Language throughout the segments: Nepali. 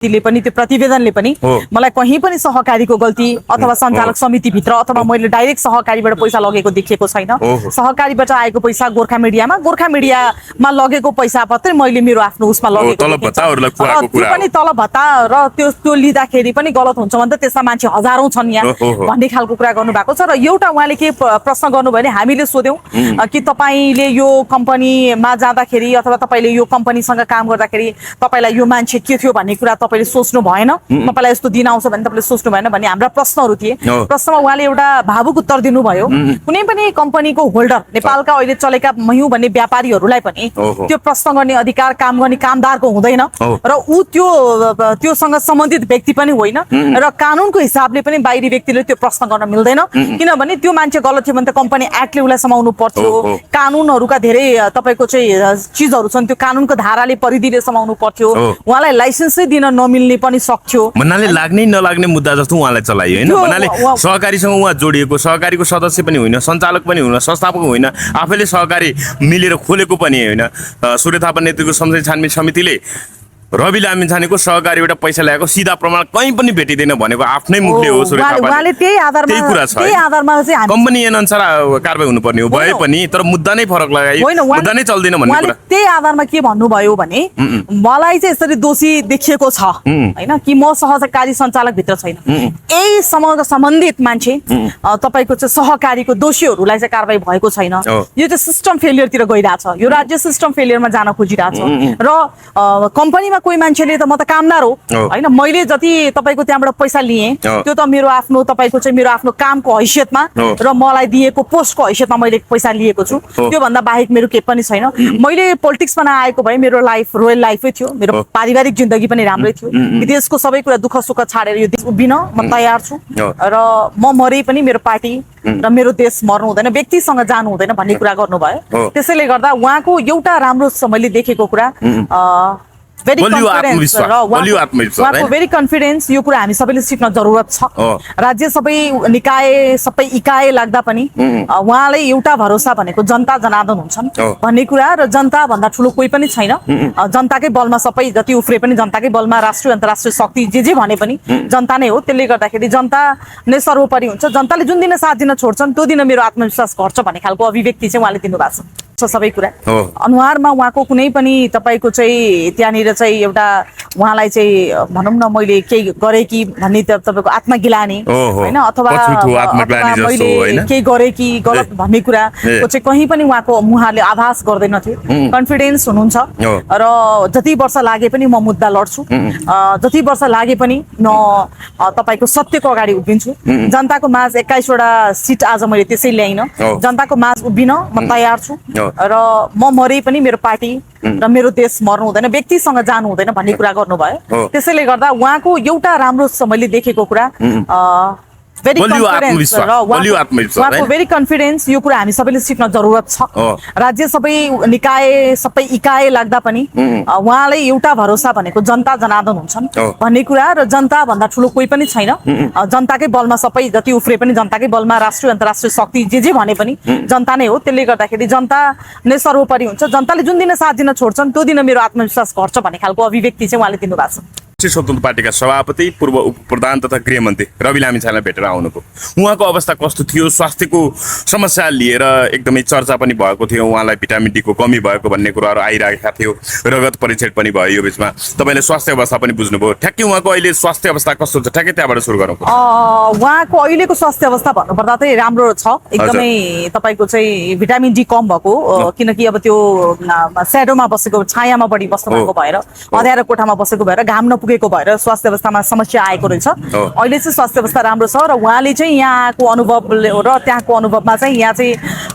ले पनि त्यो प्रतिवेदनले पनि मलाई कहीं पनि सहकारीको गल्ती अथवा सञ्चालक समिति भित्र अथवा मैले डाइरेक्ट सहकारीबाट पैसा लगेको देखिएको छैन। सहकारीबाट आएको पैसा गोर्खा मिडियामा लगेको पैसा मात्रै मैले मेरो आफ्नो उसमा लगेको त्यो पनि तलब भत्ता र त्यो लिँदाखेरि पनि गलत हुन्छ भने त त्यस्ता मान्छे हजारौं छन् यहाँ भन्ने खालको कुरा गर्नु भएको छ। र एउटा उहाँले के प्रश्न गर्नुभयो भने हामीले सोध्यौं कि तपाईले यो कम्पनीमा जाँदाखेरि अथवा तपाईले यो कम्पनीसँग काम गर्दाखेरि तपाईलाई यो मान्छे के थियो भन्ने कुरा तपाईले सोच्नु भएन, तपाईलाई यस्तो दिन आउँछ भने तपाईले सोच्नु भएन भन्ने हाम्रा प्रश्नहरू थिए। प्रश्नमा उहाँले एउटा भावुक उत्तर दिनुभयो। कुनै पनि कम्पनीको होल्डर नेपालका अहिले चलेका मयू भन्ने व्यापारीहरूलाई पनि त्यो प्रश्न गर्ने अधिकार काम गर्ने कामदारको हुँदैन र ऊ त्योसँग सम्बन्धित व्यक्ति पनि होइन र कानुनको हिसाबले पनि बाहिरी व्यक्तिले त्यो प्रश्न गर्न मिल्दैन। किनभने त्यो मान्छे गलत थियो भने त कम्पनी एक्टले उसलाई समाउनु पर्थ्यो। कानुनहरूका धेरै तपाईको चाहिँ चीजहरू छन्, त्यो कानुनको धाराले परिधिले समाउनु पर्थ्यो। उहाँलाई लाइसेन्सै दिन नमिल्ने पनि सक्थ्यो भन्नाले लाग्ने नलाग्ने मुद्दा जस्तो उहाँलाई चलायो हैन। भन्नाले सहकारीसँग उहाँ जोडिएको, सहकारीको सदस्य पनि होइन, सञ्चालक पनि होइन, संस्थापक होइन, आफैले सहकारी मिलेर खोलेको पनि होइन। सूर्य थापा नेतृत्वको संसदीय छानबिन समितिले रवि लामिछानेको सहकारीबाट पैसा ल्याएको सिधा प्रमाण कहीँ पनि भेटिदैन भनेको आफ्नै मुखले हो। सूर्य थापाले त्यही आधारमा चाहिँ कम्पनी अनुसार कारबाही हुनुपर्ने हो भए पनि, तर मुद्दा नै फरक लगाई, मुद्दा नै चल्दैन भन्ने कुरा। त्यही आधारमा के भन्नुभयो भने मलाई चाहिँ यसरी दोषी देखिएको छ हैन कि म सहकारी सञ्चालक भित्र छैन, यही सम्बन्धित मान्छे तपाईको चाहिँ सहकारीको दोषीहरूलाई चाहिँ कारबाही भएको छैन। यो चाहिँ सिस्टम फेलियरतिर गइरहेछ, यो राज्य सिस्टम फेलियरमा जान खोजिरहेछ। र कम्पनीमा कोही मान्छेले त म त कामदार हो हैन, मैले जति तपाईको त्यहाँबाट पैसा लिए त्यो त मेरो आफ्नो तपाईको चाहिँ मेरो आफ्नो कामको हैसियतमा र मलाई दिएको पोस्टको हैसियतमा मैले पैसा लिएको छु। त्यो भन्दा बाहेक मेरो के पनि छैन। मैले पोलिटिक्समा नआएको भए मेरो लाइफ रोयल लाइफै थियो, मेरो पारिवारिक जिन्दगी पनि राम्रै थियो। विदेशको सबै कुरा दुःख सुख छाडेर यो देश उभिन म तयार छु र म मरे पनि मेरो पार्टी र मेरो देश मर्नु हुँदैन, व्यक्तिसँग जानु हुँदैन भन्ने कुरा गर्नुभयो। त्यसैले गर्दा उहाँको एउटा राम्रो मैले देखेको कुरा भेरी कन्फिडेन्स, यो कुरा हामी सबैले सिक्न जरुरत छ। राज्य सबै निकाय सबै इकाइ लाग्दा पनि उहाँलाई एउटा भरोसा भनेको जनता जनार्दन हुन्छन् भन्ने कुरा र जनता भन्दा ठुलो कोही पनि छैन। जनताकै बलमा सबै जति उफ्रे पनि जनताकै बलमा राष्ट्रिय अन्तर्राष्ट्रिय शक्ति जे भने पनि जनता नै हो। त्यसले गर्दाखेरि जनता नै सर्वोपरि हुन्छ। जनताले जुन दिन साथ दिन छोड्छन् त्यो दिन मेरो आत्मविश्वास घट्छ भन्ने खालको अभिव्यक्ति चाहिँ उहाँले दिनुभएको छ। सबै कुरा अनुहारमा उहाँको कुनै पनि तपाईको चाहिँ त्यहाँनिर चाहिँ एउटा उहाँलाई चाहिँ भनौँ न मैले केही गरे कि भन्ने तपाईको आत्मगिलानी हैन अथवा मैले केही गरे कि गलत भन्ने कुरा चाहिँ कहीँ पनि उहाँको मुहारले आभास गर्दैनथ्यो। कन्फिडेन्स हुनुहुन्छ र जति वर्ष लागे पनि म मुद्दा लड्छु, जति वर्ष लागे पनि म तपाईको सत्यको अगाडि उभिन्छु। जनताको माझ 21 वटा सिट आज मैले त्यसै ल्याइन, जनताको माझ उभिन म तयार छु र म मरे पनि मेरो पार्टी र मेरो देश मर्नु हुँदैन, व्यक्तिसँग जानु हुँदैन भन्ने कुरा गर्नुभयो। त्यसैले गर्दा उहाँको एउटा राम्रो मैले देखेको कुरा भेरी कन्फिडेन्स, यो कुरा हामी सबैले सिक्न जरुरत छ। राज्य सबै निकाय सबै इकाइ लाग्दा पनि उहाँलाई एउटा भरोसा भनेको जनता जनार्दन हुन्छन् भन्ने कुरा र जनता भन्दा ठुलो कोही पनि छैन। जनताकै बलमा सबै जति उफ्रे पनि जनताकै बलमा राष्ट्रिय अन्तर्राष्ट्रिय शक्ति जे भने पनि जनता नै हो। त्यसले गर्दाखेरि जनता नै सर्वोपरि हुन्छ। जनताले जुन दिन साथ दिन छोड्छन् त्यो दिन मेरो आत्मविश्वास घट्छ भन्ने खालको अभिव्यक्ति चाहिँ उहाँले दिनुभएको छ। स्वतन्त्र पार्टीका सभापति पूर्व उप प्रधान तथा गृहमन्त्री रवि लामिछानेलाई भेटेर आउनुभयो। उहाँको अवस्था कस्तो थियो, स्वास्थ्यको समस्या लिएर एकदमै चर्चा पनि भएको थियो, उहाँलाई भिटामिन डी को कमी भएको भन्ने कुराहरू आइरहेका थियो, रगत परीक्षण पनि भयो यो बिचमा। तपाईँले स्वास्थ्य अवस्था पनि बुझ्नुभयो, ठ्याक्कै उहाँको अहिले स्वास्थ्य अवस्था कस्तो छ ठ्याक्कै त्यहाँबाट सुरु गरौँ। उहाँको अहिलेको स्वास्थ्य अवस्था भन्नुपर्दा चाहिँ राम्रो छ एकदमै। तपाईँको चाहिँ भिटामिन डी कम भएको, किनकि अब त्यो स्याडोमा बसेको, छायामा बढी बस्नु भएको भएर, अँध्यारो कोठामा बसेको भएर, घाम नपुगेको भएर स्वास्थ्य अवस्थामा समस्या आएको रहेछ। अहिले चाहिँ स्वास्थ्य अवस्था राम्रो छ र उहाँले चाहिँ यहाँको अनुभव र त्यहाँको अनुभवमा चाहिँ यहाँ चाहिँ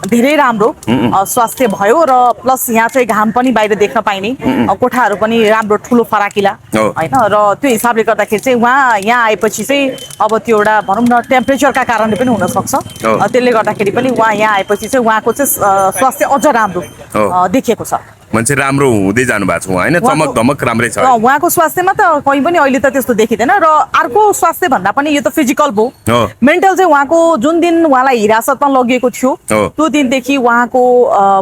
धेरै राम्रो स्वास्थ्य भयो र प्लस यहाँ चाहिँ घाम पनि बाहिर देख्न पाइने, कोठाहरू पनि राम्रो ठुलो फराकिला हैन। र त्यो हिसाबले गर्दाखेरि चाहिँ उहाँ यहाँ आएपछि चाहिँ अब त्यो एउटा भनौँ न टेम्परेचरका कारणले पनि हुनसक्छ। त्यसले गर्दाखेरि पनि उहाँ यहाँ आएपछि चाहिँ उहाँको चाहिँ स्वास्थ्य अझ राम्रो देखिएको छ। मान्छे राम्रो हुँदै जानु भएको छ हैन, चमक धमक राम्रै छ। उहाँको स्वास्थ्यमा त कहीँ पनि अहिले त त्यस्तो देखिँदैन। र अर्को स्वास्थ्य भन्दा पनि यो त फिजिकल भयो, मेन्टल चाहिँ उहाँको जुन दिन उहाँलाई हिरासतमा लगिएको थियो त्यो दिनदेखि उहाँको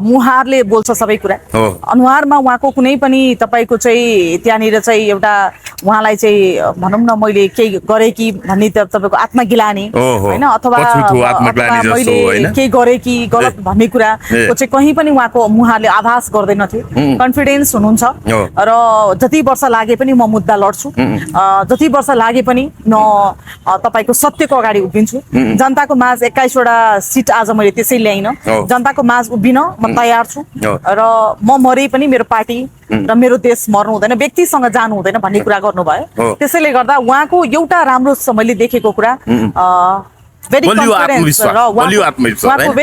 मुहारले बोल्छ सबै कुरा। अनुहारमा उहाँको कुनै पनि तपाईको चाहिँ त्यहाँनिर चाहिँ एउटा उहाँलाई चाहिँ भनौँ न मैले केही गरेँ कि भन्ने तपाईँको आत्मगिलानी होइन अथवा मैले केही गरेँ कि गलत भन्ने कुराको चाहिँ कहीँ पनि उहाँको उहाँले आभास गर्दैनथे। कन्फिडेन्स हुनुहुन्छ र जति वर्ष लागे पनि म मुद्दा लड्छु, जति वर्ष लागे पनि म तपाईँको सत्यको अगाडि उभिन्छु। जनताको माझ 21वटा सिट आज मैले त्यसै ल्याइन, जनताको माझ उभिन म तयार छु र म मरे पनि मेरो पार्टी र मेरो देश मर्नु हुँदैन, व्यक्तिसँग जानु हुँदैन भन्ने कुरा गर्नुभयो। त्यसैले गर्दा उहाँको एउटा राम्रो मैले देखेको कुरा भेरी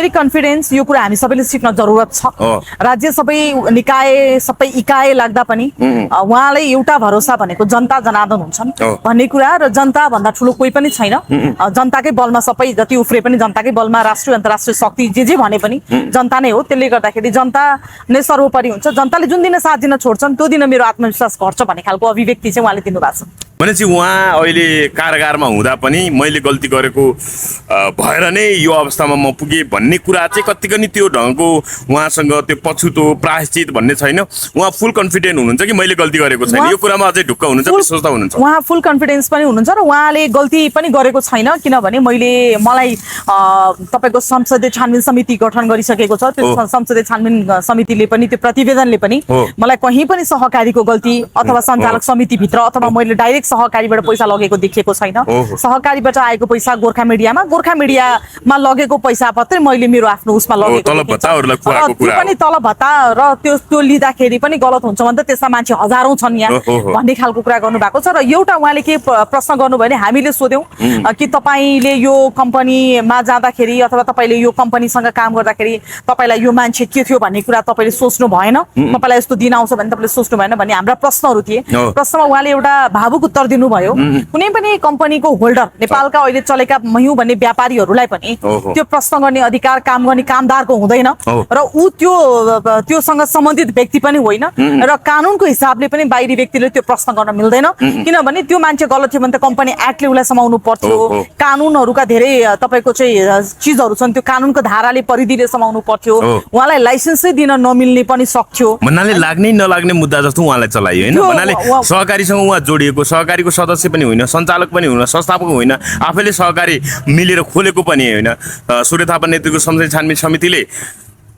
कन्फिडेन्स, यो कुरा हामी सबैले सिक्न जरुरत छ। राज्य सबै निकाय सबै इकाइ लाग्दा पनि उहाँलाई एउटा भरोसा भनेको जनता जनार्दन हुन्छन् भन्ने कुरा र जनता भन्दा ठुलो कोही पनि छैन। जनताकै बलमा सबै जति उफ्रे पनि जनताकै बलमा राष्ट्रिय अन्तर्राष्ट्रिय शक्ति जे भने पनि जनता नै हो। त्यसले गर्दाखेरि जनता नै सर्वोपरि हुन्छ। जनताले जुन दिन साथ दिन छोड्छन् त्यो दिन मेरो आत्मविश्वास घट्छ भन्ने खालको अभिव्यक्ति चाहिँ उहाँले दिनुभएको छ। भनेपछि उहाँ अहिले कारागारमा हुँदा पनि मैले गल्ती गरेको भएर नै यो अवस्थामा म पुगेँ भन्ने कुरा चाहिँ कतिको नि त्यो ढङ्गको उहाँसँग त्यो पछुतो प्रायश्चित भन्ने छैन। उहाँ फुल कन्फिडेन्ट हुनुहुन्छ कि मैले गल्ती गरेको छैन, यो कुरामा अझै ढुक्क हुनुहुन्छ, विश्वस्त हुनुहुन्छ? उहाँ फुल कन्फिडेन्स पनि हुनुहुन्छ र उहाँले गल्ती पनि गरेको छैन, किनभने मलाई तपाईँको संसदीय छानबिन समिति गठन गरिसकेको छ। त्यो संसदीय छानबिन समितिले पनि त्यो प्रतिवेदनले पनि मलाई कहीँ पनि सहकारीको गल्ती अथवा सञ्चालक समितिभित्र अथवा मैले डाइरेक्ट सहकारीबाट पैसा लगेको देखिएको छैन। सहकारीबाट आएको पैसा गोर्खा मिडियामा लगेको पैसा मात्रै मैले मेरो आफ्नो उसमा लगेको त्यो पनि तलब भत्ता र त्यो लिँदाखेरि पनि गलत हुन्छ भने त त्यसमा मान्छे हजारौं छन् यहाँ भन्ने खालको कुरा गर्नुभएको छ। र एउटा उहाँले के प्रश्न गर्नुभयो भने हामीले सोध्यौँ कि तपाईँले यो कम्पनीमा जाँदाखेरि अथवा तपाईँले यो कम्पनीसँग काम गर्दाखेरि तपाईँलाई यो मान्छे के थियो भन्ने कुरा तपाईँले सोच्नु भएन, तपाईँलाई यस्तो दिन आउँछ भने तपाईँले सोच्नु भएन भन्ने हाम्रा प्रश्नहरू थिए। प्रश्नमा उहाँले एउटा भावुक उत्तर दिनुभयो। कुनै पनि कम्पनीको होल्डर नेपालका अहिले चलेका मयौं भन्ने व्यापारीहरूलाई पनि त्यो प्रश्न गर्ने अधिकार काम गर्ने कामदारको हुँदैन र ऊ त्योसँग सम्बन्धित व्यक्ति पनि होइन र कानुनको हिसाबले पनि बाहिरी व्यक्तिले त्यो प्रश्न गर्न मिल्दैन। किनभने त्यो मान्छे गलत थियो भने त कम्पनी एक्टले उसलाई समाउनु पर्थ्यो, कानुनहरूका धेरै तपाईँको चाहिँ चिजहरू छन् त्यो कानुनको धाराले परिधिले समाउनु पर्थ्यो, उहाँलाई लाइसेन्सै दिन नमिल्ने पनि सक्थ्यो। भन्नाले लाग्नै नलाग्ने मुद्दा जस्तो उहाँलाई चलाइयो होइन। भन्नाले सहकारीसँग उहाँ जोडिएको, सहकारीको सदस्य पनि होइन, सञ्चालक पनि होइन, संस्थापक होइन, आफैले सहकारी मिलेर खोलेको पनि होइन। सूर्य थापा नेतृत्वको संसदीय छानबिन समितिले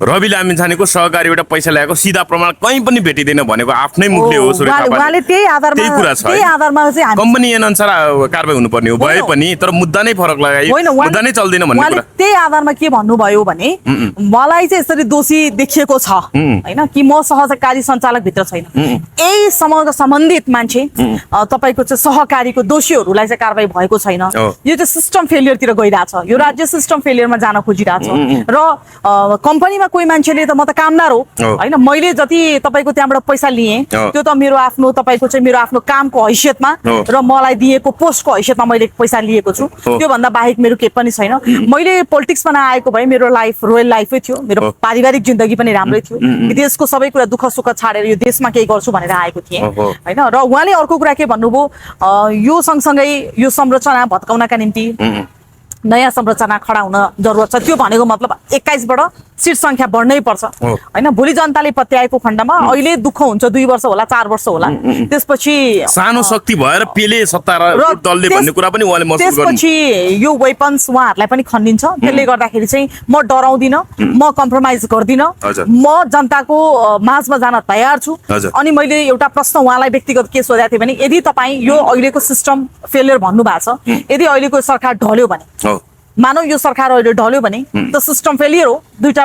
रवि लामिछानेको सहकारीबाट पैसा ल्याएको सिधा प्रमाण कहीँ पनि भेटिँदैन भनेको आफ्नै मुखले हो। सूर्य थापाले त्यही कुरा छ, कम्पनी अनुसार कारबाही हुनुपर्ने हो भए पनि, तर मुद्दा नै फरक लगायो, मुद्दा नै चल्दैन भन्ने कुरा। त्यही आधारमा के भन्नुभयो भने मलाई चाहिँ यसरी दोषी देखिएको छ होइन कि म सहकारी सञ्चालक भित्र छैन, यही सम्बन्धित मान्छे तपाईँको चाहिँ सहकारीको दोषीहरूलाई चाहिँ कारबाही भएको छैन। यो चाहिँ सिस्टम फेलियरतिर गइरहेछ, यो राज्य सिस्टम फेलियरमा जान खोजिरहेछ र कम्पनीमा कोही मान्छेले त म त कामदार हो होइन, मैले जति तपाईँको त्यहाँबाट पैसा लिएँ त्यो त मेरो आफ्नो तपाईँको चाहिँ मेरो आफ्नो कामको हैसियतमा र मलाई दिएको पोस्टको हैसियतमा मैले पैसा लिएको छु, त्योभन्दा बाहेक मेरो केही पनि छैन। मैले पोलिटिक्समा नआएको भए मेरो लाइफ रोयल लाइफै थियो, मेरो पारिवारिक जिन्दगी पनि राम्रै थियो, विदेशको सबै कुरा दुःख सुख छाडेर यो देशमा केही गर्छु भनेर आएको थिएँ होइन। र उहाँले अर्को कुरा के भन्नुभयो, यो सँगसँगै यो संरचना भत्काउनका निम्ति नयाँ संरचना खडा हुन जरुरत छ। त्यो भनेको मतलब 21बाट सिट संख्या बढ्नै पर्छ होइन। भोलि जनताले पत्याएको खण्डमा अहिले दुःख हुन्छ 2 वर्ष होला 4 वर्ष होला, त्यसपछि सानो शक्ति भएर पेले सत्ता र दलले भन्ने कुरा पनि उहाँले महसुस गर्नु, त्यसपछि यो वेपन्स उहाँहरूलाई पनि खन्दिन्छ। त्यसले गर्दाखेरि चाहिँ म डराउँदिन, म कम्प्रोमाइज गर्दिन, म जनताको माझमा जान तयार छु। अनि मैले एउटा प्रश्न उहाँलाई व्यक्तिगत के सोधेको थिएँ भने यदि तपाईँ यो अहिलेको सिस्टम फेलियर भन्नुभएको छ, यदि अहिलेको सरकार ढल्यो भने, मानौ यो सरकार अहिले ढल्यो भने त सिस्टम फेलियर हो, दुईटा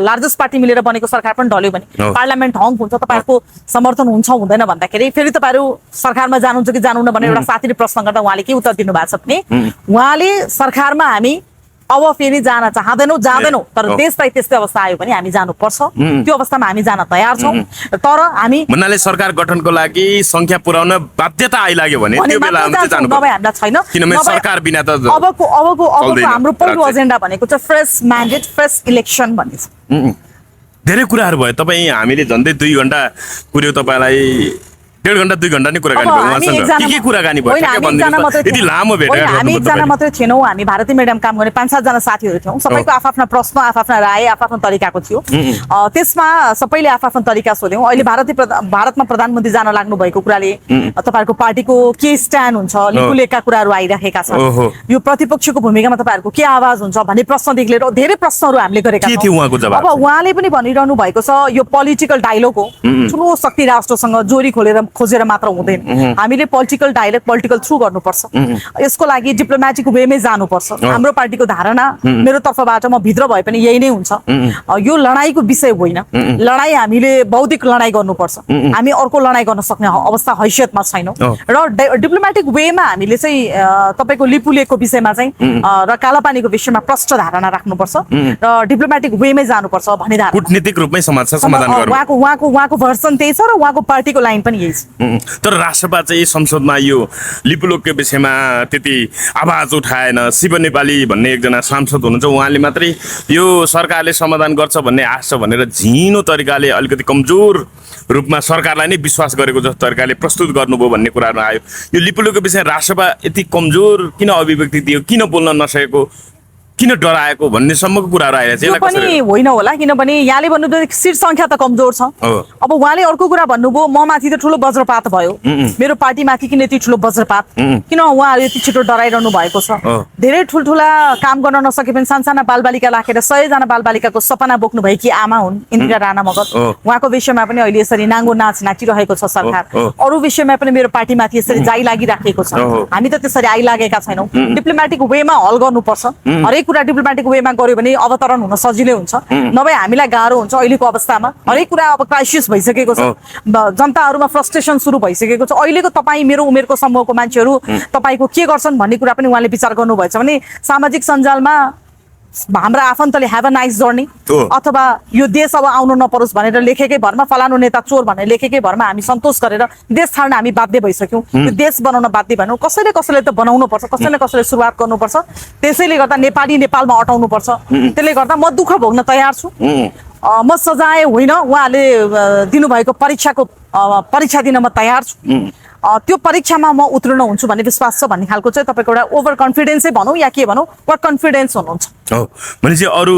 लार्जेस्ट पार्टी मिलेर बनेको सरकार पनि ढल्यो भने पार्लियामेन्ट हङ हुन्छ, तपाईँहरूको समर्थन हुन्छ हुँदैन भन्दाखेरि फेरि तपाईँहरू सरकारमा जानुहुन्छ कि जानुहुन्न भनेर एउटा साथीले प्रश्न गर्दा उहाँले के उत्तर दिनुभएको छ भने उहाँले सरकारमा हामी अब फेरि जान चाहँदैनौँ, जाँदैनौँ, तर देशलाई त्यस्तै अवस्था आयो भने हामी जानुपर्छ, त्यो अवस्थामा हामी जान तयार छौँ। तर हामी भन्नाले सरकार गठनको लागि संख्या पुर्याउन बाध्यता आइलाग्यो भने त्यो बेलामा चाहिँ जानुपर्छ, हामीलाई छैन, किनभने सरकार बिना त अबको हाम्रो पहिलो एजेन्डा भनेको चाहिँ फ्रेस म्यान्डेट फ्रेस इलेक्सन भन्ने छ। धेरै कुराहरू भयो, तपाईँ हामीले झन्डै 2 घण्टा पुर्यो तपाईँलाई 1.5 घण्टा 2 घण्टा नै कुराकानी अब भयो हामी उहाँसँग एकजना के कुराकानी भयो होइन, ठ्याक्कै हामी एकजना भनिदिनुहोस् न। मात्रै यति थियौँ। लामो भेट होइन, हामी एकजना मात्रै थिएनौँ। हामी भारतीय मिडियम काम गर्ने 5-7 जना साथीहरू थियौँ। सबैको आफ्ना प्रश्न, आफ्ना राय, आफ्नो तरिकाको थियो। त्यसमा सबैले आफ्नो तरिका सोध्यौँ। अहिले भारतमा प्रधानमन्त्री जान लाग्नु भएको कुराले तपाईँहरूको पार्टीको के स्ट्यान्ड हुन्छ, लिपुलेखका कुराहरू आइराखेका छन्। यो प्रतिपक्षको भूमिकामा तपाईँहरूको के आवाज हुन्छ भन्ने प्रश्नदेखि लिएर धेरै प्रश्नहरू हामीले गरेका के छौँ। थियो उहाँको जवाब? अब उहाँले पनि भनिरहनु भएको छ यो पोलिटिकल डायलग हो, ठुलो शक्ति राष्ट्रसँग जोरी खोजेर मात्र हुँदैन। हामीले पोलिटिकल डायलग पोलिटिकल थ्रु गर्नुपर्छ। यसको लागि डिप्लोमेटिक वेमै जानुपर्छ। हाम्रो पार्टीको धारणा, मेरो तर्फबाट म भित्र भए पनि यही नै हुन्छ। यो लडाईँको विषय होइन। लडाईँ हामीले बौद्धिक लडाईँ गर्नुपर्छ। हामी अर्को लडाईँ गर्न सक्ने अवस्था हैसियतमा छैनौँ। र डिप्लोमेटिक वेमा हामीले चाहिँ तपाईँको लिपुलेखको विषयमा चाहिँ र कालापानीको विषयमा प्रष्ट धारणा राख्नुपर्छ र डिप्लोमेटिक वेमै जानुपर्छ भन्ने धारणा। कूटनीतिक रूपमै समाधान गर्नु। उहाँको भर्सन त्यही छ र उहाँको पार्टीको लाइन पनि यही छ। तर राष्ट्रपा चाहिँ संसदमा यो लिपुलेखको विषयमा त्यति आवाज उठाएन। शिव नेपाली भन्ने एकजना सांसद हुनुहुन्छ, उहाँले मात्रै यो सरकारले समाधान गर्छ भन्ने आश छ भनेर झिनो तरिकाले अलिकति कमजोर रूपमा सरकारलाई नै विश्वास गरेको जस्तो तरिकाले प्रस्तुत गर्नुभयो भन्ने कुराहरू आयो। यो लिपुलेखको विषय राष्ट्रपा यति कमजोर किन अभिव्यक्ति दियो, किन बोल्न नसकेको, किन डराएको भन्ने सम्मको कुराहरू आइरहेछ। यो पनि होइन होला, किनभने यहाँले भन्नुभयो सीट संख्या त कमजोर छ। अब उहाँले अर्को कुरा भन्नुभयो म माथि त ठुलो वज्रपात भयो, मेरो पार्टी माथि किन यति ठुलो वज्रपात, किन उहाँहरू यति छिटो डराइरहनु भएको छ। धेरै ठुल्ठुला काम गर्न नसके पनि सानसाना बालबालिका राखेर 100 जना बालबालिकाको सपना बोक्नु भएकी आमा हुन् इन्दिरा राणा मगर। उहाँको विषयमा पनि अहिले यसरी नाङ्गो नाच नाचिरहेको छ सरकार। अरू विषयमा पनि मेरो पार्टीमाथि यसरी जाइ लागिराखेको छ। हामी त त्यसरी आइलागेका छैनौँ। डिप्लोमेटिक वेमा हल गर्नुपर्छ। हरेक कुरा डिप्लोमेटिक वेमा गर्यो भने अवतरण हुन सजिलै हुन्छ, नभए हामीलाई गाह्रो हुन्छ। अहिलेको अवस्थामा हरेक कुरा अब क्राइसिस भइसकेको छ, जनताहरूमा फ्रस्ट्रेसन सुरु भइसकेको छ। अहिलेको तपाईँ मेरो उमेरको समूहको मान्छेहरू तपाईँको के गर्छन् भन्ने कुरा पनि उहाँले विचार गर्नुभएछ भने सामाजिक सञ्जालमा हाम्रा आफन्तले ह्याभ अ नाइस जर्नी अथवा यो देश अब आउनु नपरोस् भनेर लेखेकै भरमा फलानु नेता चोर भनेर लेखेकै भरमा हामी सन्तोष गरेर देश छाड्न हामी बाध्य भइसक्यौँ। यो देश बनाउन बाध्य भएनौँ। कसैले त बनाउनु पर्छ, कसैले कसैले सुरुवात गर्नुपर्छ। त्यसैले गर्दा नेपाली नेपालमा अटाउनु पर्छ। त्यसले गर्दा म दुःख भोग्न तयार छु। म सजाय होइन, उहाँले दिनुभएको परीक्षा दिन म तयार छु। त्यो परीक्षामा म उत्तीर्ण हुन्छु भन्ने विश्वास छ भन्ने खालको चाहिँ तपाईँको एउटा ओभर कन्फिडेन्सै भनौँ या के भनौँ, वा कन्फिडेन्स हुनुहुन्छ। भनेपछि अरू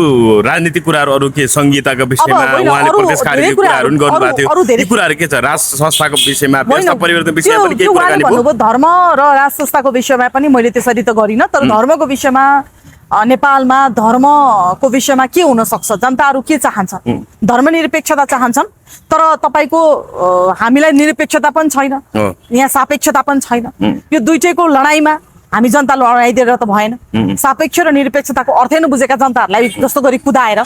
राजनीतिक कुराहरू, अरू के संहिताको विषयमा उहाँले प्रदेश कार्यको कुराहरू पनि गर्नुभएको थियो। यी कुराहरू के छ? राष्ट्र संस्थाको विषयमा, व्यवस्था परिवर्तन विषयमा पनि के कुराकानी भयो? धर्म र राष्ट्र संस्थाको विषयमा पनि मैले त्यसरी त गरिनँ। तर धर्मको विषयमा नेपालमा धर्मको विषयमा के हुन सक्छ, जनताहरू के चाहन्छन्? धर्मनिरपेक्षता चाहन्छन्, तर तपाईँको हामीलाई निरपेक्षता पनि छैन, यहाँ सापेक्षता पनि छैन। यो दुईटैको लडाईँमा हामी जनता लडाइदिएर त भएन। सापेक्ष र निरपेक्षताको अर्थै नबुझेका जनताहरूलाई जस्तो गरी कुदाएर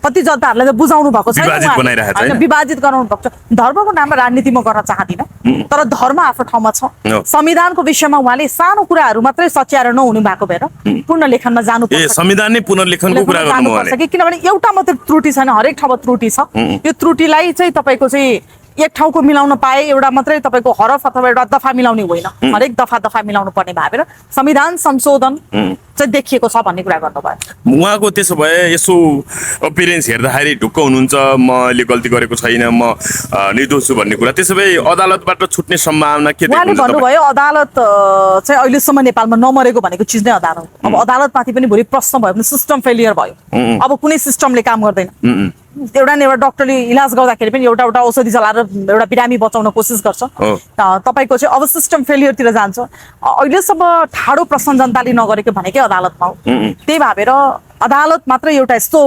कति जनताहरूलाई त बुझाउनु भएको छैन, विभाजित गराउनु भएको छ। धर्मको नाममा राजनीति म गर्न चाहदिनँ, तर धर्म आफ्नो ठाउँमा छ। संविधानको विषयमा उहाँले सानो कुराहरू मात्रै सच्याएर नहुनु भएको भएर पुनर्लेखनमा जानुपर्छ। संविधान नै पुनर्लेखनको कुरा गर्नुपर्छ कि किनभने एउटा मात्रै त्रुटि छैन, हरेक ठाउँमा त्रुटि छ। यो त्रुटिलाई चाहिँ तपाईँको चाहिँ एक ठाउँको मिलाउन पाए एउटा मात्रै तपाईँको हरफ अथवा एउटा दफा मिलाउने होइन, हरेक दफा मिलाउनु पर्ने भएर संविधान संशोधन चाहिँ देखिएको छ भन्ने कुरा गर्नुभयो उहाँको। त्यसो भए यसो अपियरेन्स हेर्दाखेरि ढुक्क हुनुहुन्छ, मैले गल्ती गरेको छैन, म निर्दोष छु भन्ने कुरा। त्यसो भए अदालतबाट छुट्ने सम्भावना के? उहाँले भन्नुभयो अदालत चाहिँ अहिलेसम्म नेपालमा नमरेको भनेको चिज नै अदालत। अब अदालतमाथि पनि भोलि प्रश्न भयो भने सिस्टम फेलियर भयो, अब कुनै सिस्टमले काम गर्दैन। एउटा न एउटा डक्टरले इलाज गर्दाखेरि पनि एउटा औषधि चलाएर एउटा बिरामी बचाउन कोसिस गर्छ, तपाईँको चाहिँ अब सिस्टम फेलियरतिर जान्छ। अहिलेसम्म ठाडो प्रश्न जनताले नगरेको भनेकै अदालतमा हो। त्यही भएर अदालत मात्र एउटा यस्तो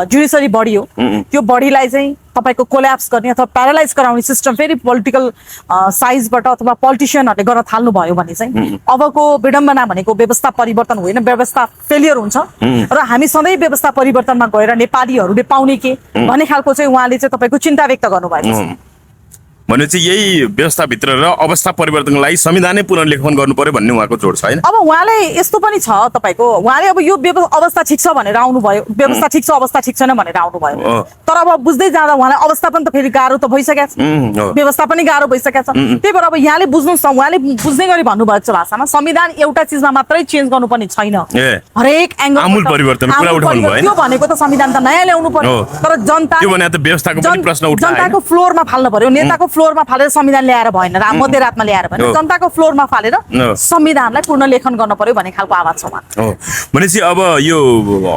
जुडिसरी बडी हो, त्यो बडीलाई चाहिँ तपाईँको कोल्याप्स गर्ने अथवा प्यारालाइज गराउने सिस्टम फेरि पोलिटिकल साइजबाट अथवा पोलिटिसियनहरूले गर्न थाल्नु भयो भने चाहिँ अबको विडम्बना भनेको व्यवस्था परिवर्तन होइन, व्यवस्था फेलियर हुन्छ। र हामी सधैँ व्यवस्था परिवर्तनमा गएर नेपालीहरूले पाउने के भन्ने खालको चाहिँ उहाँले चाहिँ तपाईँको चिन्ता व्यक्त गर्नुभएको छ। भनेपछि यही व्यवस्थाभित्र र अवस्था परिवर्तनको लागि संविधानै पुनर्लेखन गर्नु पर्यो भन्ने उहाँको जोड छ हैन? अब उहाँले यस्तो पनि छ तपाईँको, उहाँले अब यो अवस्था ठिक छ भनेर आउनुभयो, व्यवस्था ठिक छ अवस्था ठिक छैन भनेर आउनुभयो। तर अब बुझ्दै जाँदा उहाँलाई अवस्था पनि त फेरि गाह्रो त भइसकेको छ, व्यवस्था पनि गाह्रो भइसकेको छ। त्यही भएर अब यहाँले बुझ्नुहोस्, उहाँले बुझ्ने गरी भन्नुभएको छ भाषामा संविधान एउटा चिजमा मात्रै चेन्ज गर्नुपर्ने छैन, हरेक एङ्गल आमूल परिवर्तन कुरा उठाउनु भयो। त्यो भनेको त संविधान त नयाँ ल्याउनु पर्यो, तर जनताको फ्लोरमा फाल्नु पर्यो, नेताको फ्लोरमा फालेर संविधान ल्याएर भएन, मध्यरातमा ल्याएर भएन, जनताको फ्लोरमा फालेर संविधानलाई पुनः लेखन गर्न पर्यो भन्ने खालको आवाज छ उहाँ। भनेपछि अब यो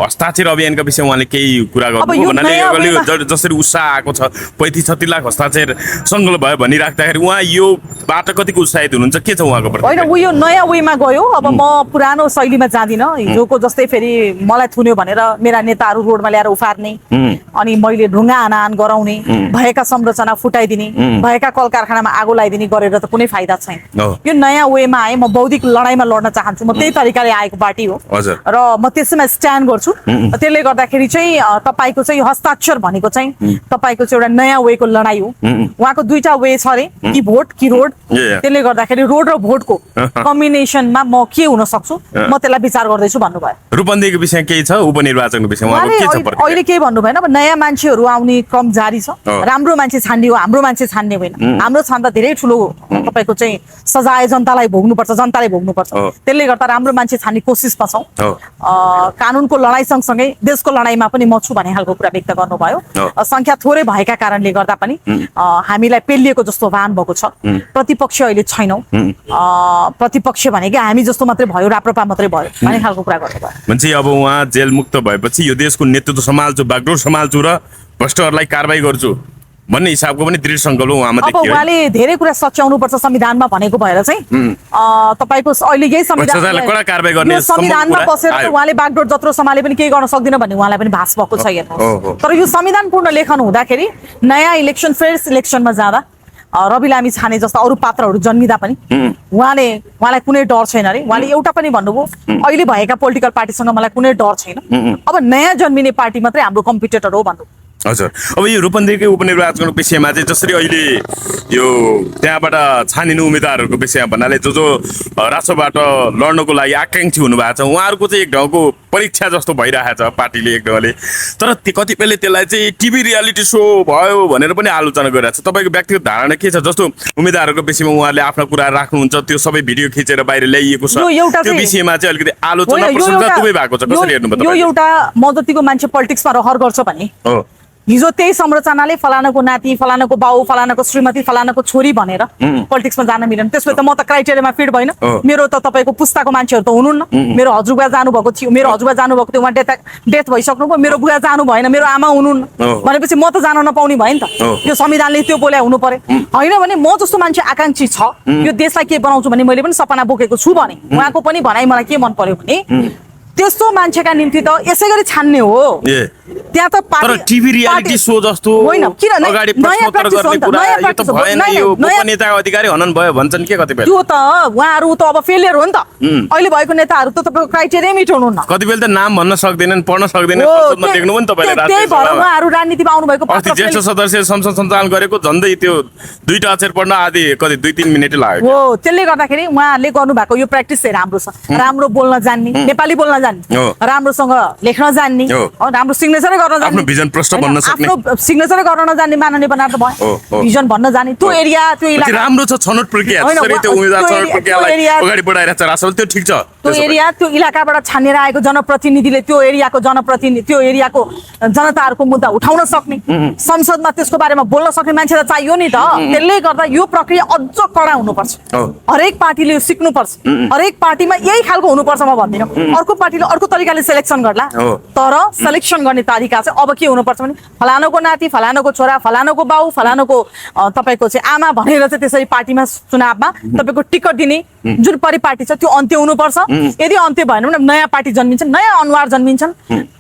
हस्ताक्षर अभियानका विषय उहाँले केही कुरा गर्नुभयो भन्नाले जसरी उत्साह आएको छ 35-36 लाख हस्ताक्षर सङ्कलन भयो भनिराख्दाखेरि उहाँ यो बाट कतिको उत्साहित हुनुहुन्छ, के छ उहाँको होइन उयो नयाँ वेमा गयो। अब म पुरानो शैलीमा जाँदिनँ, हिजोको जस्तै फेरि मलाई थुन्यो भनेर मेरा नेताहरू रोडमा ल्याएर उफार्ने अनि मैले ढुङ्गा हानाहान गराउने, भएका संरचना फुटाइदिने, भएका कल कारखानामा आगो लगाइदिने गरेर त कुनै फाइदा छैन। यो नयाँ वेमा आए, म बौद्धिक लडाइँमा लड्न चाहन्छु, म त्यही तरिकाले आएको पार्टी हो र म त्यसैमा स्ट्यान्ड गर्छु। त्यसले गर्दाखेरि चाहिँ तपाईँको चाहिँ हस्ताक्षर भनेको चाहिँ तपाईँको चाहिँ एउटा नयाँ वेको लडाइँ हो। उहाँको दुईटा वे छ अरे, कि भोट कि रोड। त्यसले गर्दाखेरि रोड र भोटको कम्बिनेसनमा म के हुन सक्छु म त्यसलाई विचार गर्दैछु भन्नुभयो। रूपन्देहीको विषय केही छ, उपनिर्वाचनको विषयमा अहिले केही भन्नु भएन। अब नयाँ मान्छेहरू आउने क्रम जारी छ। राम्रो मान्छे छान्ने हो, हाम्रो मान्छे छान्ने होइन। हाम्रो छान्दा धेरै ठुलो तपाईँको चाहिँ सजाय जनतालाई भोग्नुपर्छ, जनताले भोग्नुपर्छ। त्यसले गर्दा राम्रो मान्छे छान्ने कोसिसमा छौँ। कानुनको लडाइँ सँगसँगै देशको लडाइँमा पनि म छु भन्ने खालको कुरा व्यक्त गर्नुभयो। संख्या थोरै भएका कारणले गर्दा पनि हामीलाई पेलिएको जस्तो भान भएको छ। प्रतिपक्ष अहिले छैनौँ। प्रतिपक्ष भनेको हामी जस्तो मात्रै भयो, राप्रपा मात्रै भयो भन्ने खालको कुरा गर्नुभयो। मान्छे अब उहाँ जेल मुक्त भएपछि यो देशको नेतृत्व सम्हाल्छु, बागडोर सम्हाल्छु र भ्रष्टहरूलाई कारबाही गर्छु भन्ने हिसाबको पनि दृढ सङ्कल्प उहाँमा देखियो। अब उहाँले धेरै कुरा सच्याउनुपर्छ संविधानमा भनेको भएर चाहिँ तपाईँको अहिले यही संविधानमा बसेर उहाँले बागडोर जत्रो सम्हाले पनि केही गर्न सक्दिनँ भन्ने उहाँलाई पनि भास भएको छ हेर्नुहोस्। तर यो संविधान पूर्ण लेखन हुँदाखेरि नयाँ इलेक्सन फ्रेस इलेक्सनमा जाँदा रवि लामी छाने जस्ता अरू पात्रहरू जन्मिँदा पनि उहाँलाई कुनै डर छैन अरे। उहाँले एउटा पनि भन्नुभयो अहिले भएका पोलिटिकल पार्टीसँग मलाई कुनै डर छैन, अब नयाँ जन्मिने पार्टी मात्रै हाम्रो कम्पिटिटर हो भन्नु। हजुर, अब यो रूपन्देहीकै उपनिर्वाचनको विषयमा चाहिँ जसरी अहिले यो त्यहाँबाट छानिने उम्मेदवारहरूको विषयमा भन्नाले जो राष्ट्रबाट लड्नको लागि आकाङ्क्षी हुनुभएको छ उहाँहरूको चाहिँ एक ढङ्गको परीक्षा जस्तो भइरहेको छ पार्टीले एक ढङ्गले। तर कतिपयले त्यसलाई चाहिँ टिभी रियालिटी सो भयो भनेर पनि आलोचना गरिरहेको छ। तपाईँको व्यक्तिगत धारणा के छ? जस्तो उम्मेदवारहरूको विषयमा उहाँले आफ्ना कुरा राख्नुहुन्छ, त्यो सबै भिडियो खिचेर बाहिर ल्याइएको छ, त्यो विषयमा चाहिँ अलिकति आलोचना प्रशंसा दुवै भएको छ। कसरी हेर्नुभयो? यो एउटा म जतिको मान्छे पोलिटिक्समा रहर गर्छ भने हिजो त्यही संरचनाले फलानाको नाति, फलानाको बाउ, फलानाको श्रीमती, फलानाको छोरी भनेर पोलिटिक्समा जान मिलेन। त्यसो त म त क्राइटेरियामा फिट भएन। मेरो त तपाईँको पुस्ताको मान्छेहरू त हुनुहुन्न। मेरो हजुरबुवा जानुभएको थियो, मेरो हजुरबुवा जानुभएको थियो, उहाँ डेथ भइसक्नु भयो। मेरो बुवा जानु भएन, मेरो आमा हुनुहुन्न भनेपछि म त जान नपाउने भयो नि त। यो संविधानले त्यो बोल्या हुनु पर्यो। होइन भने म जस्तो मान्छे आकाङ्क्षी छ यो देशलाई के बनाउँछु भने मैले पनि सपना बोकेको छु भने उहाँको पनि भनाइ मलाई के मन पर्यो भने त्यस्तो मान्छेका निम्ति त यसै गरी छान्ने हो। त्यहाँ त टिभी रियालिटी सो जस्तो होइन, किन अगाडि प्रश्नोत्तर गर्ने कुरा यो त भएन। यो उपनेताको अधिकारी हनन भयो भन्छन् के कतिपय? त्यो त उहाँहरू त अब फेलियर हो नि त। अहिले भएको नेताहरू त तपाईँको क्राइटेरिया मिटाउनुहुन्न। कतिपय त नाम भन्न सक्दैनन्, पढ्न सक्दैनन्, संसदमा देख्नु पनि तपाईँले। त्यही भएर उहाँहरू राजनीतिमा आउनुभएको ज्येष्ठ सदस्य संसद सञ्चालन गरेको झन्डै त्यो दुईटा अक्षर पढ्न आदि कति 2-3 मिनेटै लाग्यो हो। त्यसले गर्दाखेरि उहाँहरूले गर्नुभएको यो प्र्याक्टिस चाहिँ राम्रो छ। राम्रो बोल्न जान्ने, नेपाली बोल्न जान्ने, राम्रोसँग लेख्न जान्ने, राम्रो सिग्नेचरै गर्न जान्ने, आफ्नो भिजन प्रश्न भन्न सक्ने, आफ्नो सिग्नेचरै गर्न नजान्ने माननीय बनाएर भयो। भिजन भन्न जाने त्यो एरिया, त्यो इलाका राम्रो छ। छनौट प्रक्रिया जसरी त्यो उम्मेदवार छनौट प्रक्रियालाई अगाडि बढाइरहेको छ राष्ट्रले, त्यो ठिक छ। त्यो एरिया, त्यो इलाकाबाट छानेर आएको जनप्रतिनिधिले त्यो एरियाको जनप्रतिनिधि, त्यो एरियाको जनताहरूको मुद्दा उठाउन सक्ने, संसदमा त्यसको बारेमा बोल्न सक्ने मान्छे त चाहियो नि त। त्यसले गर्दा यो प्रक्रिया अझ कडा हुनुपर्छ। हरेक पार्टीले यो सिक्नुपर्छ। हरेक पार्टीमा यही खालको हुनुपर्छ म भन्दिनँ। अर्को पार्टीले अर्को तरिकाले सेलेक्सन गर्ला, तर सेलेक्सन गर्ने तरिका चाहिँ अब के हुनुपर्छ भने फलानाको नाति, फलानाको छोरा, फलानाको बाउ, फलानाको तपाईँको चाहिँ आमा भनेर चाहिँ त्यसरी पार्टीमा चुनावमा तपाईँको टिकट दिने जुन परिपाटी छ त्यो अन्त्य हुनुपर्छ। यदि अन्त्य भएन भने नयाँ पार्टी जन्मिन्छन्, नयाँ अनुहार जन्मिन्छन्,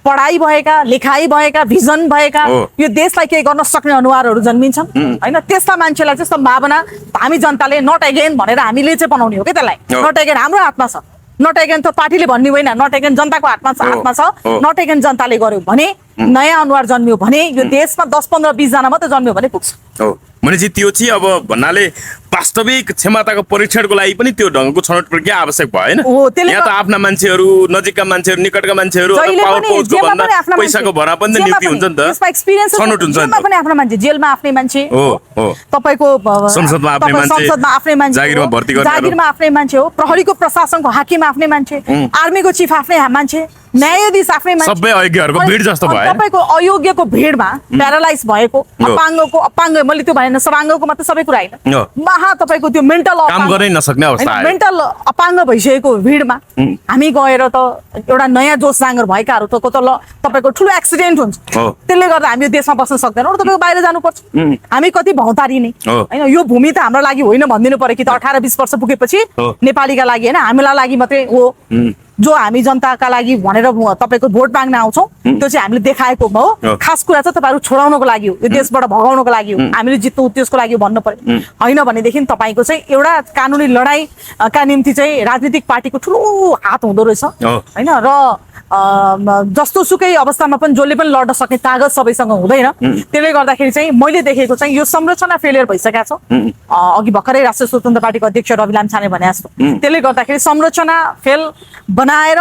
पढाइ भएका, लेखाइ भएका, भिजन भएका, यो देशलाई केही गर्न सक्ने अनुहारहरू जन्मिन्छन्। होइन, त्यस्ता मान्छेलाई चाहिँ सम्भावना हामी जनताले नट एगेन भनेर हामीले चाहिँ बनाउने हो कि त्यसलाई। नट एगेन हाम्रो हातमा छ। नट एगेन त पार्टीले भन्ने होइन, नट एगेन जनताको हातमा छ। नट एगेन जनताले गर्यो भने नयाँ अनुहार जन्मियो भने यो देशमा 10-15-20 जना मात्रै जन्मियो भने पुग्छ। भनेपछि त्यो चाहिँ अब भन्नाले वास्तविक क्षमताको परीक्षणको लागि पनि त्यो ढङ्गको छनौट प्रक्रिया आवश्यक भयो हैन। यहाँ त आफ्ना मान्छेहरू, नजिकका मान्छेहरू, निकटका मान्छेहरू, पावर पोस्टको भन्दा पैसाको भरा पनि नियुक्ति हुन्छ नि त, छनौट हुन्छ नि त। पनि आफ्ना मान्छे, जेलमा आफ्नै मान्छे हो, तपाईको संसदमा आफ्नै मान्छे, जागिरमा भर्ती गर्ने, जागिरमा आफ्नै मान्छे हो, प्रहरीको प्रशासनको हाकिम आफ्नै मान्छे, आर्मीको चिफ आफ्नै मान्छे, न्यायाधीश आफै मान्छे सबै अयोग्यहरूको भिड जस्तो अनि भयो। तपाईँको अयोग्यको भिडमा प्यारालाइज भएको अपाङ्ग मैले त्यो भनेन सबाङ्गको मात्र सबै कुरा होइन हो। महा तपाईँको त्यो मेन्टल काम गर्नै नसक्ने अवस्था आयो। मेन्टल अपाङ्ग भइसकेको भिडमा हामी गएर त एउटा नयाँ जोस जाँगर भएकाहरू त तपाईँको ठुलो एक्सिडेन्ट हुन्छ हो। त्यसले गर्दा हामी यो देशमा बस्न सक्दैनौँ र तपाईँको बाहिर जानुपर्छ हामी कति भौतारिने हो। होइन यो भूमि त हाम्रो लागि होइन भनिदिनु पर्यो कि त 18-20 वर्ष पुगेपछि हो। नेपालीका लागि होइन हामीलाई लागि मात्रै हो जो हामी जनताका लागि भनेर तपाईँको भोट माग्न आउँछौँ त्यो चाहिँ हामीले देखाएको हो हो। खास कुरा चाहिँ तपाईँहरू छोडाउनको लागि हो यो देशबाट भगाउनको लागि हो हामीले जित्नु त्यसको लागि भन्नु पर्यो होइन भनेदेखि तपाईँको चाहिँ एउटा कानुनी लडाइँका निम्ति चाहिँ राजनीतिक पार्टीको ठुलो हात हुँदो रहेछ हो। होइन र जस्तो सुकै अवस्थामा पनि जसले पनि लड्न सक्ने तागत सबैसँग हुँदैन त्यसले गर्दाखेरि चाहिँ मैले देखेको चाहिँ यो संरचना फेलियर भइसकेको छ अघि भर्खरै राष्ट्रिय स्वतन्त्र पार्टीको अध्यक्ष रवि लामिछाने भने जस्तो त्यसले गर्दाखेरि संरचना फेल बनाएर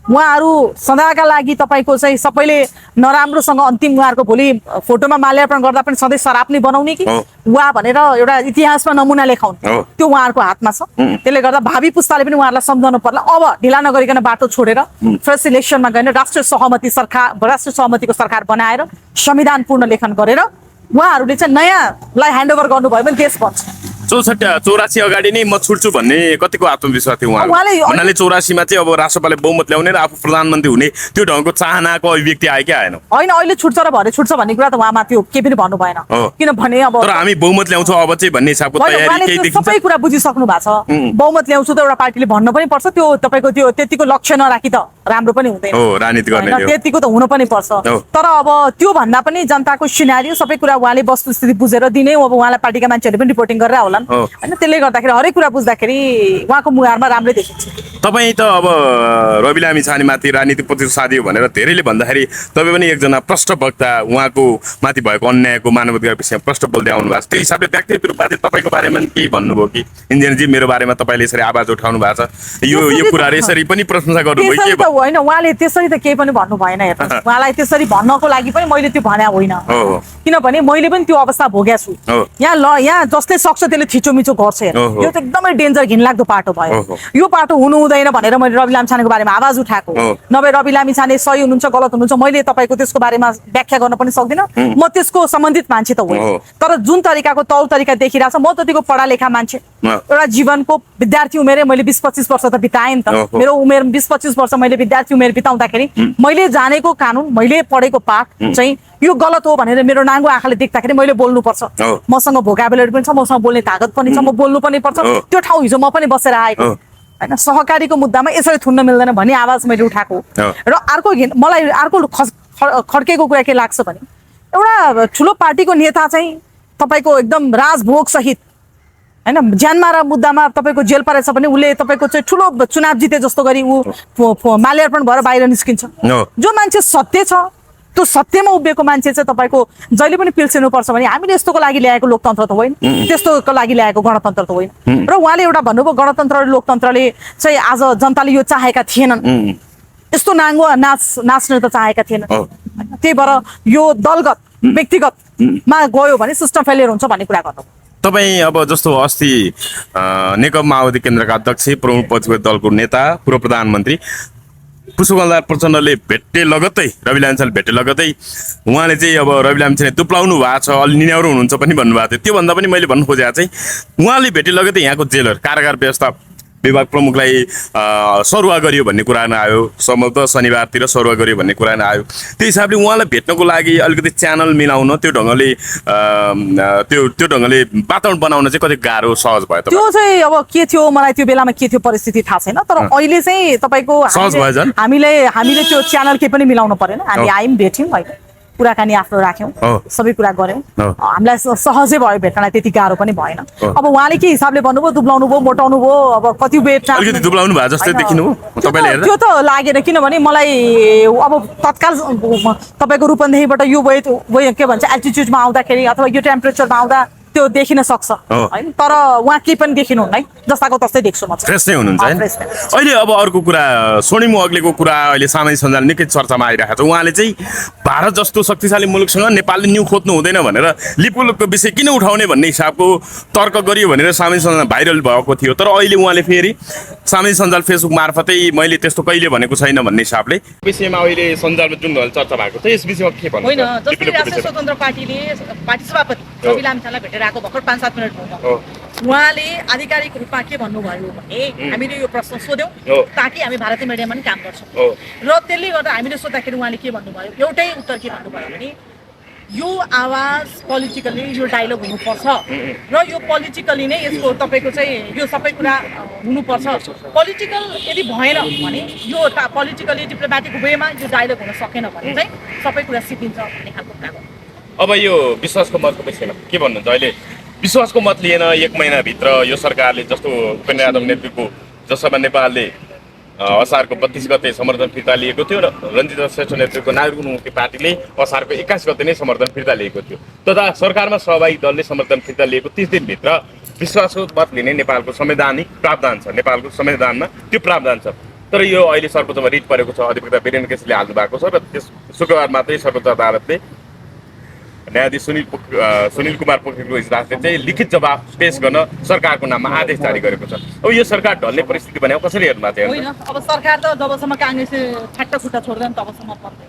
उहाँहरू सदाका लागि तपाईँको चाहिँ सबैले नराम्रोसँग अन्तिम उहाँहरूको भोलि फोटोमा माल्यार्पण गर्दा पनि सधैँ सराप नै बनाउने कि वा भनेर एउटा इतिहासमा नमुना लेखाउने त्यो उहाँहरूको हातमा छ त्यसले गर्दा भावी पुस्ताले पनि उहाँहरूलाई सम्झाउनु पर्ला अब ढिला नगरिकन बाटो छोडेर फ्रेस इलेक्सनमा गएर राष्ट्रिय सहमतिको सरकार बनाएर संविधान पूर्ण लेखन गरेर उहाँहरूले चाहिँ नयाँलाई ह्यान्डओभर गर्नुभयो भने देश बन्छ 84 अगाडि नै म छुट्छु भन्ने कतिको आत्मविश्वास थियो उहाँले 84 मा चाहिँ अब राष्ट्रपाले बहुमत ल्याउने र आफू प्रधानमन्त्री हुने त्यो ढङ्गको चाहनाको अभिव्यक्ति आयो कि आएन होइन अहिले छुट्छ र भरे छुट्छ भन्ने कुरा त उहाँमा त्यो केही पनि भन्नु भएन किनभने अब तर हामी बहुमत ल्याउँछौँ अब चाहिँ भन्ने हिसाबको तयारी केही देखिन्छ सबै कुरा बुझिसक्नु भएको छ बहुमत ल्याउँछु त एउटा पार्टीले भन्नु पनि पर्छ त्यो तपाईँको त्यो त्यतिको लक्ष्य नराखी त राम्रो पनि हुँदैन हो राजनीति गर्ने त्यतिको त हुनु पनि पर्छ तर अब त्यो भन्दा पनि जनताको सिनारियो सबै कुरा उहाँले वस्तुस्थिति बुझेर दिने अब उहाँलाई पार्टीका मान्छेहरूले पनि रिपोर्टिङ गरेर होला होइन त्यसले गर्दाखेरि हरेक कुरा बुझ्दाखेरि उहाँको मुहारमा राम्रै देखिन्छ तपाईँ त अब रवि लामिछाने माथि राजनीतिक प्रतिस्पर्धी हो भनेर धेरैले भन्दाखेरि तपाईँ पनि एकजना प्रष्ट वक्ता उहाँको माथि भएको अन्यायको मानवाधिकार विषयमा प्रष्ट बोल्दै आउनु भएको छ त्यही हिसाबले व्यक्तिगत रूपमा तपाईँको बारेमा के भन्नुभयो कि इन्जिनियरजी मेरो बारेमा तपाईँले यसरी आवाज उठाउनु भएको छ यो कुराहरू यसरी पनि प्रशंसा गर्नुभयो के होइन उहाँले त्यसरी त केही पनि भन्नु भएन हेर्नुहोस् उहाँलाई त्यसरी भन्नको लागि पनि मैले त्यो भने होइन किनभने मैले पनि त्यो अवस्था भोगेको छु यहाँ जसले सक्छ त्यसले थिचोमिचो गर्छ यो त एकदमै डेन्जर घिनलाग्दो पाटो भयो यो पाटो हुनु हुँदैन भनेर मैले रवि लामिछानेको बारेमा आवाज उठाएको नभए रवि लामिछाने सही हुनुहुन्छ गलत हुनुहुन्छ मैले तपाईँको त्यसको बारेमा व्याख्या गर्न पनि सक्दिनँ म त्यसको सम्बन्धित मान्छे त होइन तर जुन तरिकाको तौर तरिका देखिरहेको छ म त्यतिको पढा लेखा मान्छे एउटा जीवनको विद्यार्थी उमेरै मैले 20-25 वर्ष त बिताएँ नि त मेरो उमेर 20-25 वर्ष मैले विद्यार्थी उमेर बिताउँदाखेरि मैले जानेको कानुन मैले पढेको पाठ चाहिँ यो गलत हो भनेर मेरो नाङ्गो आँखाले देख्दाखेरि मैले बोल्नुपर्छ मसँग भोकाबुलरी पनि छ मसँग बोल्ने तागत पनि छ म बोल्नु पनि पर्छ त्यो ठाउँ हिजो म पनि बसेर आएको होइन सहकारीको मुद्दामा यसरी थुन्न मिल्दैन भन्ने आवाज मैले उठाएको र अर्को मलाई अर्को खड्केको कुरा के लाग्छ भने एउटा ठुलो पार्टीको नेता चाहिँ तपाईँको एकदम राजभोग सहित होइन ज्यानमारा मुद्दामा तपाईँको जेल परेछ भने उसले तपाईँको चाहिँ ठुलो चुनाव जिते जस्तो गरी ऊ माल्यार्पण भएर बाहिर निस्किन्छ जो मान्छे सत्य छ त्यो सत्यमा उभिएको मान्छे चाहिँ तपाईँको जहिले पनि पिल्सिनुपर्छ भने हामीले यस्तोको लागि ल्याएको लोकतन्त्र त होइन त्यस्तोको लागि ल्याएको गणतन्त्र त होइन र उहाँले एउटा भन्नुभयो गणतन्त्र र लोकतन्त्रले चाहिँ आज जनताले यो चाहेका थिएनन् यस्तो नाङ्गो नाच्न त चाहेका थिएनन् त्यही भएर यो दलगत व्यक्तिगतमा गयो भने सिस्टम फेलियर हुन्छ भन्ने कुरा गर्नु तपाईँ अब जस्तो अस्ति नेकपा माओवादी केन्द्रका अध्यक्ष प्रमुख प्रतिपक्ष दलको नेता पूर्व प्रधानमन्त्री पुष्पकमल प्रचण्डले भेटे लगत्तै रवि लामिछाने भेटे लगत्तै उहाँले चाहिँ अब रवि लामिछाने तुप्लाउनु भएको छ अलि निनाउरो हुनुहुन्छ पनि भन्नुभएको थियो त्योभन्दा पनि मैले भन्नु खोजेको चाहिँ उहाँले भेटे लगत्तै यहाँको जेलर कारागार व्यवस्था विभाग प्रमुखलाई सरुवा गरियो भन्ने कुरा आयो सम्भवतः शनिबारतिर सरुवा गरियो भन्ने कुरा आयो त्यो हिसाबले उहाँलाई भेट्नको लागि अलिकति च्यानल मिलाउन त्यो ढङ्गले त्यो ढङ्गले वातावरण बनाउन चाहिँ कति गाह्रो सहज भयो त्यो चाहिँ अब के थियो मलाई त्यो बेलामा के थियो परिस्थिति थाहा छैन तर अहिले चाहिँ तपाईँको हामीले त्यो च्यानल केही पनि मिलाउनु परेन हामी आयौँ भेट्यौँ होइन कुराकानी आफ्नो राख्यौँ सबै कुरा गऱ्यौँ हामीलाई सहजै भयो भेट्नलाई त्यति गाह्रो पनि भएन अब उहाँले के हिसाबले भन्नुभयो दुब्लाउनु भयो मोटाउनु भयो अब कति वेट दुब्लाउनु भयो जस्तै देखिनु त्यो त लागेन किनभने मलाई अब तत्काल तपाईँको रूपन्देहीबाट यो के भन्छ एल्टिट्युडमा आउँदाखेरि अथवा यो टेम्परेचरमा आउँदा त्यो देखिन सक्छ हैन, तर उहाँ केही पनि देखिनुहुन्न है, जस्ताको तस्तै देख्छु म चाहिँ। फ्रेस नै हुनुहुन्छ हैन? फ्रेस नै। अहिले अब अर्को कुरा, स्वर्णिम अग्लेको कुरा अहिले सामाजिक सञ्जाल निकै चर्चामा आइरहेको छ। उहाँले चाहिँ भारत जस्तो शक्तिशाली मुलुकसँग नेपालले न्यु खोज्नु हुँदैन भनेर लिपुलेखको विषय किन उठाउने भन्ने हिसाबको तर्क गरियो भनेर सामाजिक सञ्जाल भाइरल भएको थियो। तर अहिले उहाँले फेरि सामाजिक सञ्जाल फेसबुक मार्फतै मैले त्यस्तो कहिले भनेको छैन भन्ने हिसाबले विषयमा अहिले सञ्जालमा जुन चर्चा भएको छ यस विषयमा के भन्नु? होइन, जस्तै राष्ट्रिय स्वतन्त्र पार्टीले पार्टी सभापति रवि लामिछानेलाई भेटेर आएको भर्खर 5-7 मिनट भयो। उहाँले आधिकारिक रूपमा के भन्नुभयो भने हामीले यो प्रश्न सोध्यौँ ताकि हामी भारतीय मिडियामा पनि काम गर्छौँ र त्यसले गर्दा हामीले सोद्धाखेरि उहाँले के भन्नुभयो, एउटै उत्तर के भन्नुभयो भने यो आवाज पोलिटिकली यो डायलग हुनुपर्छ र यो पोलिटिकली नै यसको तपाईँको चाहिँ यो सबै कुरा हुनुपर्छ। पोलिटिकल यदि भएन भने यो पोलिटिकली डिप्लोमेटिक वेमा यो डायलग हुन सकेन भने चाहिँ सबै कुरा सिद्धिन्छ भन्ने खालको कुरा हो। अब यो विश्वासको मतको विषयमा के भन्नुहुन्छ? अहिले विश्वासको मत लिएन 1 महिनाभित्र यो सरकारले, जस्तो उपेन्द्र यादव नेतृत्वको जसमा नेपालले असारको 32 गते समर्थन फिर्ता लिएको थियो र रञ्जित श्रेष्ठ नेतृत्वको नागरिक उन्मुक्ति पार्टीले असारको 21 गते नै समर्थन फिर्ता लिएको थियो। तथा सरकारमा सहभागी दलले समर्थन फिर्ता लिएको 30 दिनभित्र विश्वासको मत लिने नेपालको संवैधानिक प्रावधान छ, नेपालको संविधानमा त्यो प्रावधान छ। तर यो अहिले सर्वोच्चमा रिट परेको छ, अधिवक्ता वीरेन्द्र केसीले हाल्नु भएको छ र त्यस शुक्रबार मात्रै सर्वोच्च अदालतले न्यायाधीश सुनिल कुमार पोखरेलको इजलासले चाहिँ लिखित जवाब पेश गर्न सरकारको नाममा आदेश जारी गरेको छ। अब यो सरकार ढल्ने परिस्थिति भने कसरी हेर्नु भएको छ? होइन, अब सरकार त जबसम्म काङ्ग्रेसले ठ्याक्क खुट्टा छोड्दैन तबसम्म पर्दैन।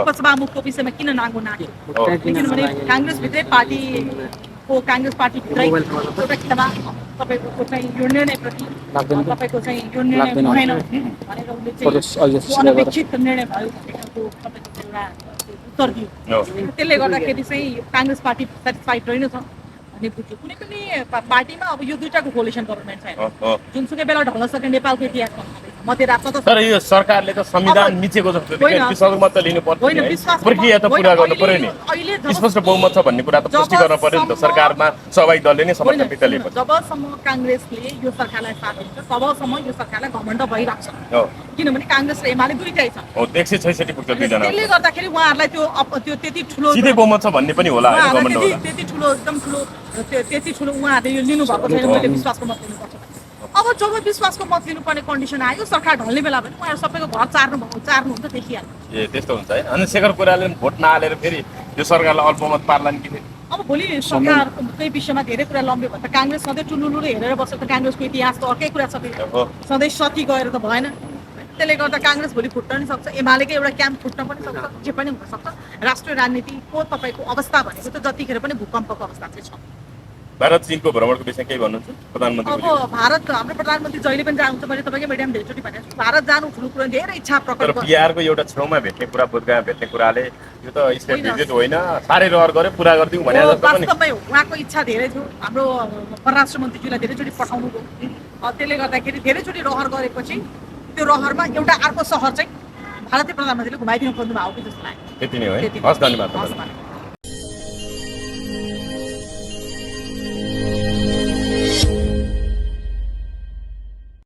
उपसभामुखको विषयमा किन नाङ्गो नाच्यो? किनभने काङ्ग्रेसभित्रै पार्टीको काङ्ग्रेस पार्टीभित्रै एउटा खेमा तपाईँको चाहिँ यो निर्णयप्रति तपाईँको चाहिँ यो निर्णय भएन भनेर उसले चाहिँ अनपेक्षित निर्णय भयो भन्ने खालको तपाईँको एउटा उत्तर दियो। त्यसले गर्दाखेरि चाहिँ काङ्ग्रेस पार्टी सेटिस्फाइड रहेनछ भन्ने बुझ्यो। कुनै पनि पार्टीमा अब यो दुईटाको कोलिसन गभर्मेन्ट छैन, जुनसुकै बेला ढल्न सक्ने नेपालको इतिहासमा मध्यरातमा त। तर यो सरकारले त संविधान मिचेको जस्तो विश्वासको मत त लिनु पर्छ, प्रक्रिया त पुरा गर्नु पर्यो नि। स्पष्ट बहुमत छ भन्ने कुरा त पुष्टि गर्न पर्यो नि त। सरकारमा सहभागी दलले नै समर्थन फिर्ता लिएको। जबसम्म काङ्ग्रेसले यो सरकारलाई साथ दिन्छ तबसम्म यो सरकारलाई घमण्ड भइरहेको छ, किनभने काङ्ग्रेस र एमाले दुईटै छ। 166 पुग्छ दुईजना। त्यसले गर्दाखेरि उहाँहरूलाई त्यो त्यति ठुलो सिधै बहुमत छ भन्ने पनि होला, घमण्ड होला। त्यति ठुलो एकदम ठुलो त्यति ठुलो उहाँहरूले यो लिनुभएको छैन। मैले विश्वासको मत लिनुपर्छ। अब जब विश्वासको मत लिनुपर्ने कन्डिसन आयो, सरकार ढल्ने बेला पनि उहाँहरू सबैको घर चार्नुहुन्छ देखिहाल्नु। ए त्यस्तो हुन्छ है। अनि शेखर कोइरालाले भोट नहालेर फेरि यो सरकारलाई अल्पमत पार्ला नि कि? अब भोलि सरकारकै विषयमा धेरै कुरा लम्ब्यो भने त काङ्ग्रेस सधैँ टुलुलु हेरेर बसेको त काङ्ग्रेसको इतिहास त अर्कै कुरा छ। सधैँ सती गएर त भएन। त्यसले गर्दा काङ्ग्रेस भोलि फुट्न पनि सक्छ, एमालेकै एउटा क्याम्प फुट्न पनि सक्छ, जे पनि हुनसक्छ। राष्ट्रिय राजनीतिको तपाईँको अवस्था भनेको त जतिखेर पनि भूकम्पको अवस्था चाहिँ छ। भारत चीनको भ्रमणको विषय के भन्नुहुन्छ प्रधानमन्त्री? अब भारत हाम्रो प्रधानमन्त्री जहिले पनि जानुहुन्छ, मैले तपाईँकै मिडियामा धेरैचोटि भनेको छु। भारत जानु ठुलो कुरा, धेरै इच्छा प्रकट गर्छ। बिहारको एउटा छेउमा भेट्ने कुरा, बुधगामा भेट्ने कुराले यो त स्टेट भिजिट होइन, साह्रै रहर गरे पुरा गरिदिउँ भने जस्तो पनि वास्तवमै हो। उहाँको इच्छा धेरै थियो, हाम्रो परराष्ट्र मन्त्रीज्यूलाई धेरैचोटि पठाउनु भयो। त्यसले गर्दाखेरि धेरैचोटि रहर गरेपछि त्यो रहरमा एउटा अर्को सहर चाहिँ भारतीय प्रधानमन्त्रीले घुमाइदिनु खोज्नु भएको कि जस्तो लाग्यो। त्यति नै हो है। हस्, धन्यवाद।